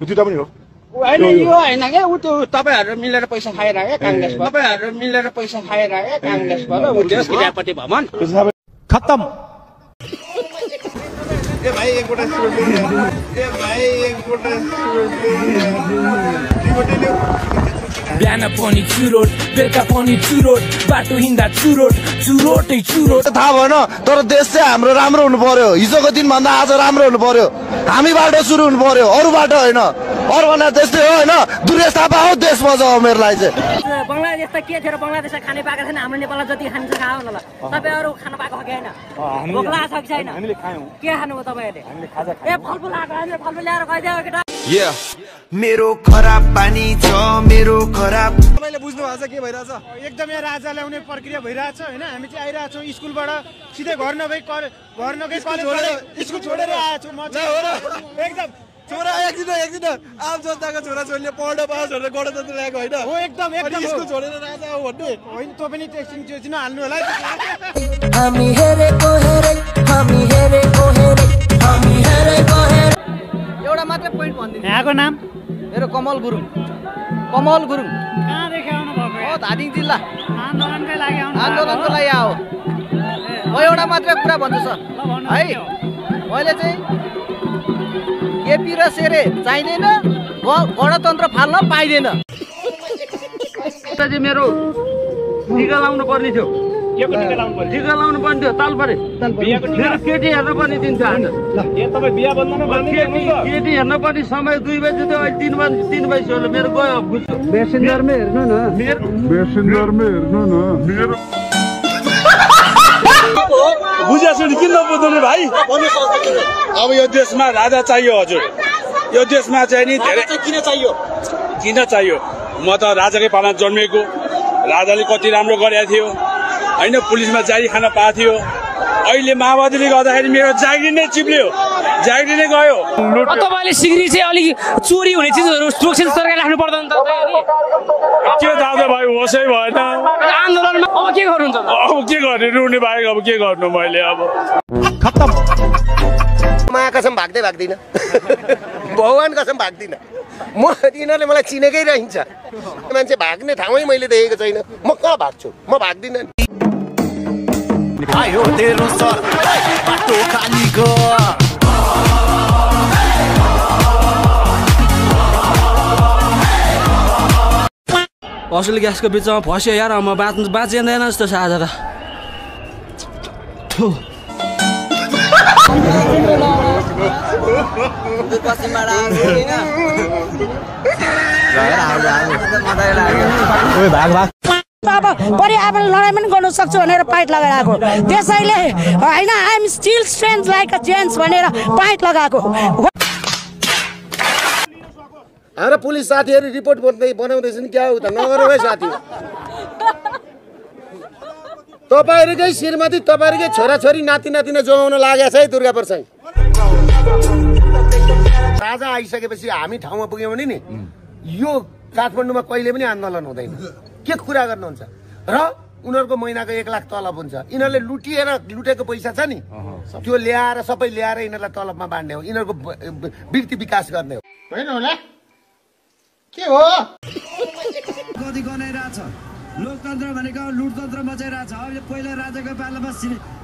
दुईटा पनि हो होइन यो होइन क्या उ त्यो तपाईहरु मिलेर पैसा खाएर क्या कांग्रेसबाट तपाईहरु मिलेर पैसा खाएर क्या कांग्रेसबाट उ देश क्रियापति भवन खत्म ए भाइ एकवटा सुरु ए भाइ एकवटा सुरु बिहान पनि चुरोट बेलुका पनि चुरोट बाटो हिँड्दा चुरोट चुरोटै चुरोट थाहा भएन तर देश चाहिँ हाम्रो राम्रो हुनु पर्यो हिजोको दिन भन्दा आज राम्रो हुनु पर्यो हामीबाट सुरु हुनु पर्यो अरूबाट होइन अरू भन्दा त्यस्तै हो होइन दुर्गेश थापा हो देश बचाओ मेरो लागि चाहिँ बंगलादेश त के थियो र बंगलादेशमा खाने पाएको छैन हाम्रो नेपालमा जति खान्छ खाओ न ल तपाईहरु खान पाएको हो कि हैन भोक लागेको छ कि छैन हामीले खायौं के खानु हो तपाईहरुले हामीले खाजा खायौं ए फलफुल आएको हामीले फलफुल ल्याएर खुवाइदियो केटा मेरो खराब पानी छ मेरो खराब तपाईले बुझ्नु भएको छ के भइराछ एकदमै राजा ल्याउने प्रक्रिया भइराछ हैन हामी चाहिँ आइराछौं स्कुलबाट सिधै घर नभई घरकै कलेज स्कुल छोडेर आएछु म चाहिँ एकदम छोरा एकदिन आम जनताको छोरा छोरीले पढ्न पाओस् भनेर गणतन्त्र ल्याएको होइन हो एकदम स्कुल छोडेर राजा हो भन्ने होइन तँ पनि एकछिन त्यो चाहिँ हाल्नु होला हामी हेरेको एउटा मात्र पोइन्ट भन्दिनु यहाँको नाम मेरो कमल गुरुङ कहाँदेखि आउनु भएको हो धादिङ जिल्ला आन्दोलनकै लागि आउनु आन्दोलनको लागि आऊ म एउटा मात्र कुरा भन्छु सर है मैले चाहिँ केपी र सेरे चाहिँदैन गणतन्त्र फाल्न पाइँदैन चाहिँ मेरो टिका लाउनु पर्ने थियो टिका लाउनु पर्ने थियो ताल परे मेरो केटी हेर्न पर्ने दिन थियो केटी हेर्न पर्ने समय 2 बजी थियो अहिले 3 बजी होला मेरो गयो मेसेन्जरमै हेर्नु न मेरो बुझ्या छु नि किन नबुझ्नु भाइ अब यो देशमा राजा चाहियो हजुर यो देशमा चाहिँ नि धेरै किन चाहियो म त राजाकै पालामा जन्मेको राजाले कति राम्रो गरेको थियो हैन पुलिसमा जागिर खान पाएको थियो अहिले माओवादीले गर्दाखेरि मेरो जागिर नै चिप्ल्यो जागिर नै गयो तपाईले सिग्री चाहिँ अलि चोरी हुने चिजहरु सुरक्षित सरकारले राख्नु पर्दैन त के दादा भाइ होसै भएन आन्दोलनमा अब के गर्नुहुन्छ अब के गर्ने रुने बाहेक अब के गर्नु मैले अब खत्तम मा कसम भाग्दैन भगवान कसम भाग्दिन म यिनीहरूले मलाई चिनेकै रहन्छ मान्छे भाग्ने ठाउँै मैले देखेको छैन म कहाँ भाग्छु म भाग्दिन आयो तेरो सर बाटो खाली असली ग्यासको बिचमा फस्यो यार म बाँचिँदैन जस्तो छ आज त अब पर्यावरण लडाइँ पनि गर्न सक्छु भनेर पाइट लगाएर आएको त्यसैले होइन I am still strength like a gents भनेर पाइट लगाएको हाम्रो पुलिस साथीहरु रिपोर्ट बनाउँदैछन् क्या हो त नगर है साथी तपाईहरुकै श्रीमती तपाईहरुकै छोराछोरी नातिनातिना जोगाउन लागेको छ है दुर्गा प्रसाई राजा आइसकेपछि हामी ठाउँमा पुग्यौं भने नि यो काठमाडौँमा कहिले पनि आन्दोलन हुँदैन के कुरा गर्नुहुन्छ र उनीहरुको महिनाको 1 लाख तलब हुन्छ यिनीहरुले लुटेको पैसा छ नि त्यो ल्याएर सबै ल्याएर यिनीहरुलाई तलबमा बाँड्ने हो यिनीहरुको व्यक्ति विकास गर्ने हो हैन होला के हो कति गनाइरहेछ लोकतन्त्र भनेको लुटतन्त्र मचाइरहेछ अब पहिला राजाको पालामा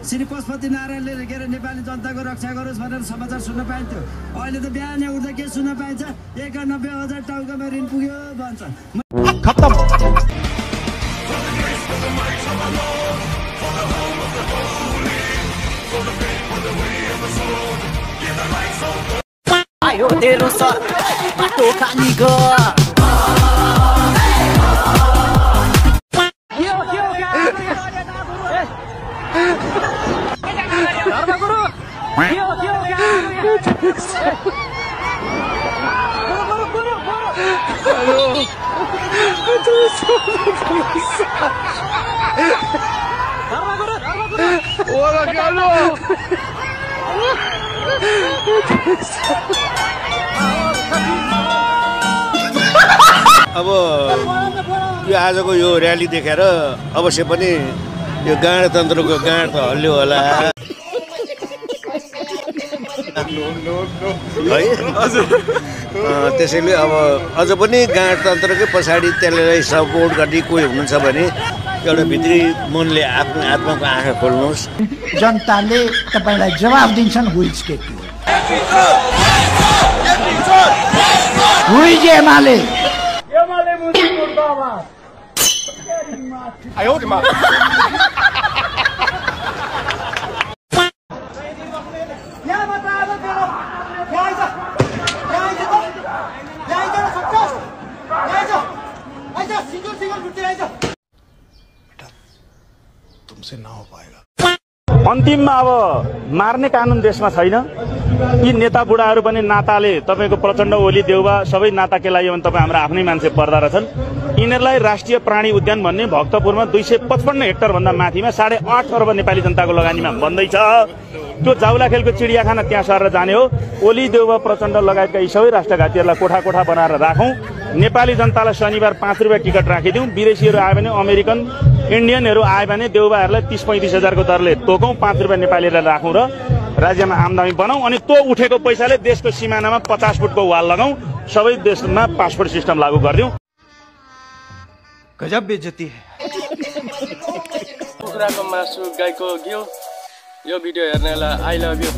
श्री पशुपति नारायणले के नेपाली जनताको रक्षा गरोस् भनेर समाचार सुन्न पाइन्थ्यो अहिले त बिहान उठ्दा के सुन्न पाइन्छ 91,000 टाउकामा ऋण पुग्यो भन्छ खत्तम आयो तेरो सर बाटो खाली अब यो आजको यो र्याली देखेर अवश्य पनि यो गणतन्त्रको गाँड त हल्ल्यो होला है हजुर त्यसैले अब अझ पनि गणतन्त्रकै पछाडि त्यसलाई सपोर्ट गर्ने कोही हुनुहुन्छ भने एउटा भित्री मनले आफ्नो आत्माको आँखा खोल्नुहोस्। जनताले तपाईँलाई जवाब दिन्छन् who is KP, who is Emale. अन्तिममा अब मार्ने कानुन देशमा छैन। यी नेता बुढाहरू पनि नाताले तपाईँको प्रचण्ड, ओली, देउबा सबै नाता केलायो भने तपाईँ हाम्रो आफ्नै मान्छे पर्दा रहेछन्। यिनीहरूलाई राष्ट्रिय प्राणी उद्यान भन्ने भक्तपुरमा 255 हेक्टर भन्दा माथिमा 8.5 अर्ब नेपाली जनताको लगानीमा बन्दैछ। त्यो जाउलाखेलको चिडियाखाना त्यहाँ सरेर जाने हो। ओली, देउबा, प्रचण्ड लगायतका यी सबै राष्ट्रघातीहरूलाई कोठा कोठा बनाएर राखौँ। नेपाली जनतालाई शनिबार 5 रुपियाँ टिकट राखिदिउँ। विदेशीहरू आयो भने, अमेरिकन इन्डियनहरू आयो भने देउबाहरूलाई 30-35 हजारको दरले तोकौँ। 5 रुपियाँ नेपालीलाई राखौँ र राज्यमा आमदामी बनाऊ। अनि त्यो उठेको पैसाले देशको सिमानामा 50 फुटको वाल लगाऊ। सबै देशमा पासपोर्ट सिस्टम लागू गरिदिउँ। गजब बेइज्जती है। कुखुराको मासु, गाईको घिउ, यो भिडियो हेर्नेलाई आई लभ यु।